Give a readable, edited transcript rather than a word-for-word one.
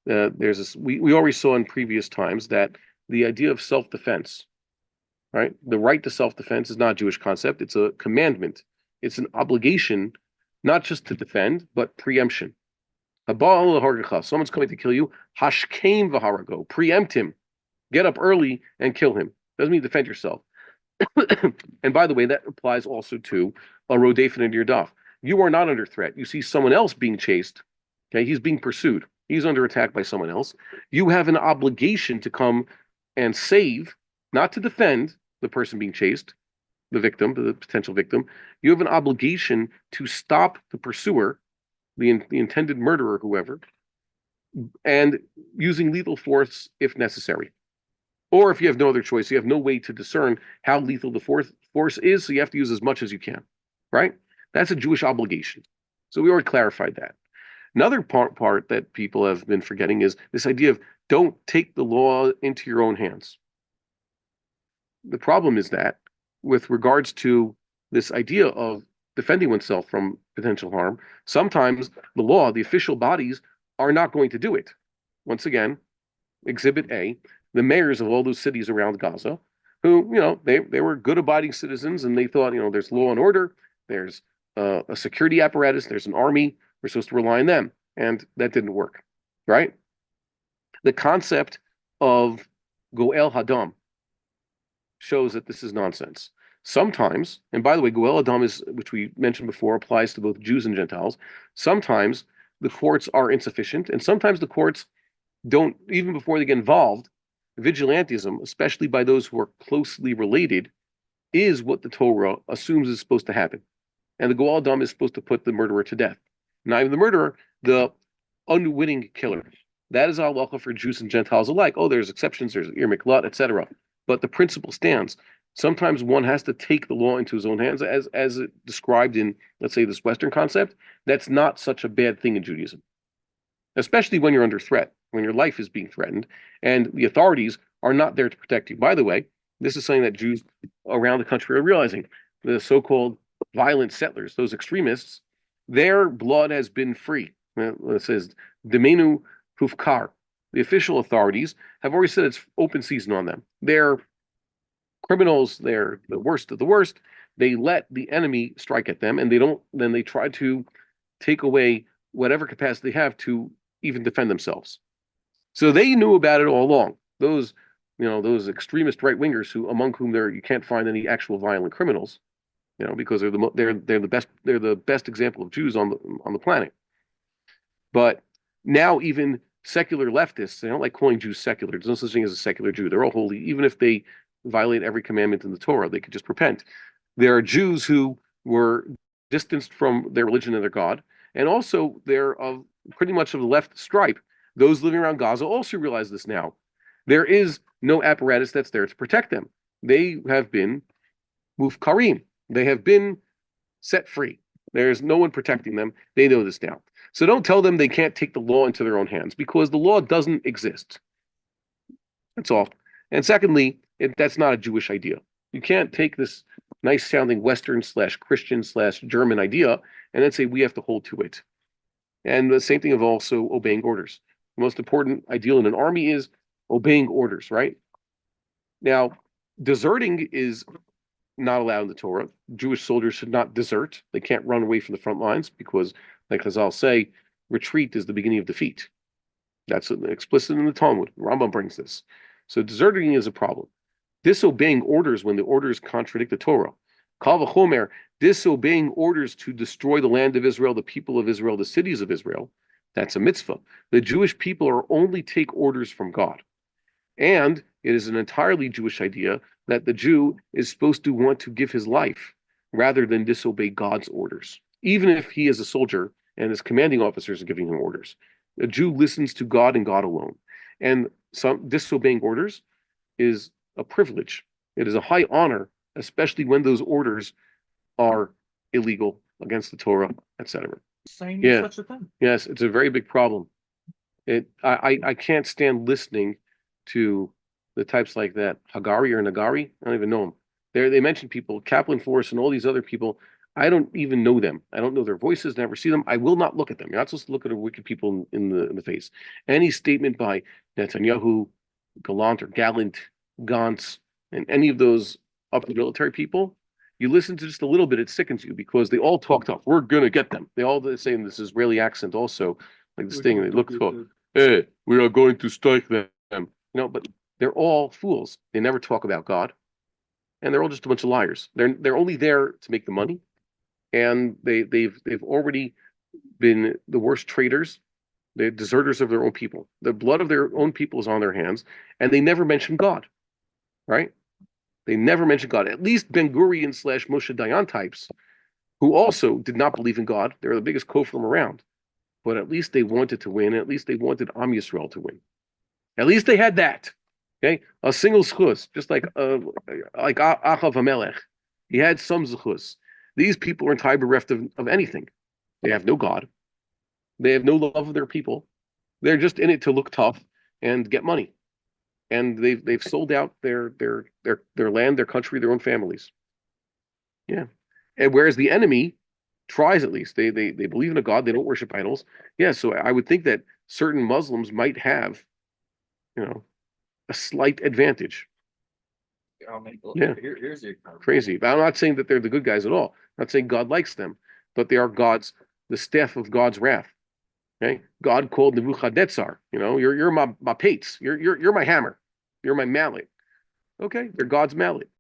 There's this. We already saw in previous times that the idea of self-defense, right? The right to self-defense is not a Jewish concept. It's a commandment. It's an obligation, not just to defend, but preemption. Someone's coming to kill you. Hashkem v'harago. Preempt him. Get up early and kill him. Doesn't mean defend yourself. And by the way, that applies also to a rodefin and yerdaf. You are not under threat. You see someone else being chased. Okay, he's being pursued. He's under attack by someone else. You have an obligation to come and save, not to defend the person being chased, the victim, the potential victim. You have an obligation to stop the pursuer, the intended murderer, whoever, and using lethal force if necessary. Or if you have no other choice, you have no way to discern how lethal the force is, so you have to use as much as you can, right? That's a Jewish obligation. So we already clarified that. Another part that people have been forgetting is this idea of don't take the law into your own hands. The problem is that with regards to this idea of defending oneself from potential harm, sometimes the law, the official bodies, are not going to do it. Once again, Exhibit A, the mayors of all those cities around Gaza, who, they were good abiding citizens and they thought, there's law and order, there's a security apparatus, there's an army, we're supposed to rely on them. And that didn't work, right? The concept of Goel Hadam shows that this is nonsense. Sometimes, and by the way, Goel Hadam is, which we mentioned before, applies to both Jews and Gentiles. Sometimes the courts are insufficient, and sometimes the courts don't, even before they get involved, vigilantism, especially by those who are closely related, is what the Torah assumes is supposed to happen. And the Goel Hadam is supposed to put the murderer to death. Not even the murderer, the unwitting killer. That is halacha for Jews and Gentiles alike. Oh, there's exceptions, there's Ir Miklat, etc. But the principle stands. Sometimes one has to take the law into his own hands, as described in, let's say, this Western concept. That's not such a bad thing in Judaism, especially when you're under threat, when your life is being threatened, and the authorities are not there to protect you. By the way, this is something that Jews around the country are realizing. The so-called violent settlers, those extremists, their blood has been free. It says, Demenu Hufkar. The official authorities have already said it's open season on them. They're criminals, they're the worst of the worst. They let the enemy strike at them, and then they try to take away whatever capacity they have to even defend themselves. So they knew about it all along. Those extremist right wingers among whom you can't find any actual violent criminals, because they're the best example of Jews on the planet. But now even secular leftists, they don't like calling Jews secular. There's no such thing as a secular Jew. They're all holy, even if they violate every commandment in the Torah. They could just repent. There are Jews who were distanced from their religion and their God, and also they're of pretty much of the left stripe. Those living around Gaza also realize this now. There is no apparatus that's there to protect them. They have been mufkarim. They have been set free. There's no one protecting them. They know this now. So don't tell them they can't take the law into their own hands, because the law doesn't exist. That's all. And secondly, that's not a Jewish idea. You can't take this nice sounding Western/Christian/German idea and then say we have to hold to it. And the same thing of also obeying orders. The most important ideal in an army is obeying orders, right? Now, deserting is not allowed in the Torah. Jewish soldiers should not desert. They can't run away from the front lines because, like Chazal say, retreat is the beginning of defeat. That's explicit in the Talmud. Rambam brings this. So deserting is a problem. Disobeying orders when the orders contradict the Torah. Kal v'chomer, disobeying orders to destroy the land of Israel, the people of Israel, the cities of Israel, that's a mitzvah. The Jewish people are only take orders from God. And it is an entirely Jewish idea that the Jew is supposed to want to give his life rather than disobey God's orders, even if he is a soldier and his commanding officers are giving him orders. A Jew listens to God and God alone. And some disobeying orders is a privilege. It is a high honor, especially when those orders are illegal, against the Torah, etc. Saying Yeah. such a thing. Yes, it's a very big problem. I can't stand listening to the types like that, Hagari or Nagari. I don't even know them. They mention people, Kaplan Force and all these other people. I don't even know them. I don't know their voices, never see them. I will not look at them. You're not supposed to look at a wicked people in the face. Any statement by Netanyahu, Gallant, Gantz, and any of those upper military people, you listen to just a little bit, it sickens you because they all talk tough. We're gonna get them. They all say in this Israeli accent also, like this thing. They look tough. Hey, we are going to strike them. But they're all fools. They never talk about God, and they're all just a bunch of liars. They're only there to make the money, and they've already been the worst traitors. They're deserters of their own people. The blood of their own people is on their hands, and they never mention God, right? They never mention God. At least Ben Gurion slash Moshe Dayan types, who also did not believe in God. They're the biggest kofrim around. But at least they wanted to win. At least they wanted Am Yisrael to win. At least they had that. Okay, a single zchus, just like Achav Hamelech. He had some zchus. These people are entirely bereft of anything. They have no God. They have no love of their people. They're just in it to look tough and get money. And they've sold out their land, their country, their own families. Yeah. And whereas the enemy tries, at least they believe in a God, they don't worship idols. Yeah, so I would think that certain Muslims might have, you know, a slight advantage. Yeah. Here's the Crazy. But I'm not saying that they're the good guys at all. I'm not saying God likes them, but they are the staff of God's wrath. Okay, God called Nebuchadnezzar. You're my pates. You're my hammer. You're my mallet. Okay, they're God's mallet.